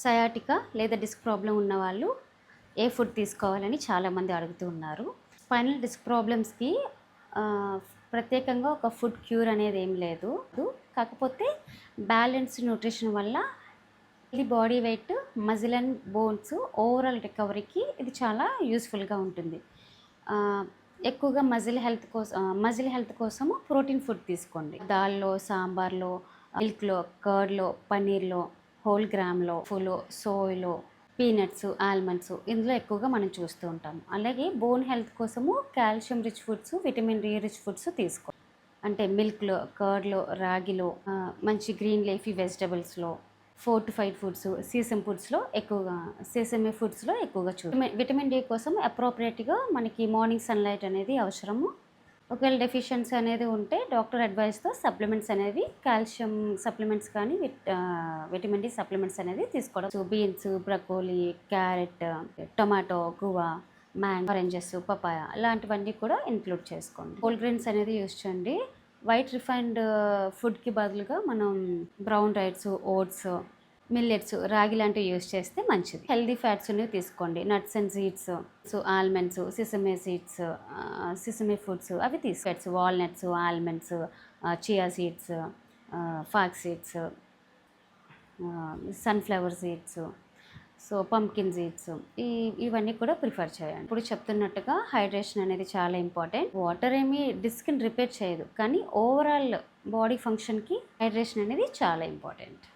Sciatica లేదా disc problem ఉన్నవాళ్ళు ఏ food తీసుకోవాలని చాలామంది అడుగుతూ ఉన్నారు. స్పైనల్ డిస్క్ ప్రాబ్లమ్స్‌కి ప్రత్యేకంగా ఒక ఫుడ్ క్యూర్ అనేది ఏం లేదు. కాకపోతే బ్యాలెన్స్డ్ న్యూట్రిషన్ వల్ల ఇది body weight, muscle and bones overall రికవరీకి ఇది చాలా యూస్‌ఫుల్‌గా ఉంటుంది. ఎక్కువగా మజిల్ హెల్త్ కోసము ప్రోటీన్ ఫుడ్ తీసుకోండి. దాల్‌లో, సాంబార్‌లో, మిల్క్‌లో, కర్డ్‌లో, పన్నీర్‌లో, హోల్ గ్రామ్‌లో, ఫులో, సోయ్‌లో, పీనట్స్, ఆల్మండ్స్ ఇందులో ఎక్కువగా మనం చూస్తూ ఉంటాము. అలాగే బోన్ హెల్త్ కోసము calcium rich foods, vitamin D rich foods అంటే మిల్క్‌లో, కర్డ్‌లో, రాగిలో, మంచి గ్రీన్ లీఫీ వెజిటబుల్స్‌లో, ఫోర్టిఫైడ్ ఫుడ్స్, సీసమే ఫుడ్స్‌లో ఎక్కువగా విటమిన్ డి కోసం అప్రోప్రియేట్‌గా మనకి మార్నింగ్ సన్‌లైట్ అనేది అవసరము. ఒకవేళ డెఫిషియన్సీ అనేది ఉంటే డాక్టర్ అడ్వైస్‌తో సప్లిమెంట్స్ అనేవి కాల్షియం సప్లిమెంట్స్ కానీ విటమిన్ డి సప్లిమెంట్స్ అనేది తీసుకోవడం. So beans, broccoli, carrot, tomato, guava, oranges, papaya ఇలాంటివన్నీ కూడా ఇంక్లూడ్ చేసుకోండి. హోల్ గ్రెయిన్స్ అనేది యూస్ చేయండి. వైట్ రిఫైన్డ్ ఫుడ్‌కి బదులుగా మనం బ్రౌన్ రైట్స్, ఓట్స్, మిల్లెట్స్, రాగి లాంటివి యూస్ చేస్తే మంచిది. హెల్దీ ఫ్యాట్స్ అనేవి తీసుకోండి. Nuts and seeds, almonds, sesame seeds, sesame foods అవి తీసుకోవచ్చు. Walnuts, almonds, chia seeds, fox seeds, sunflower seeds, pumpkin seeds ఇవన్నీ కూడా ప్రిఫర్ చేయండి. ఇప్పుడు చెప్తున్నట్టుగా హైడ్రేషన్ అనేది చాలా ఇంపార్టెంట్. వాటర్ ఏమి డిస్క్ని రిపేర్ చేయదు, కానీ ఓవరాల్ బాడీ ఫంక్షన్‌కి హైడ్రేషన్ అనేది చాలా ఇంపార్టెంట్.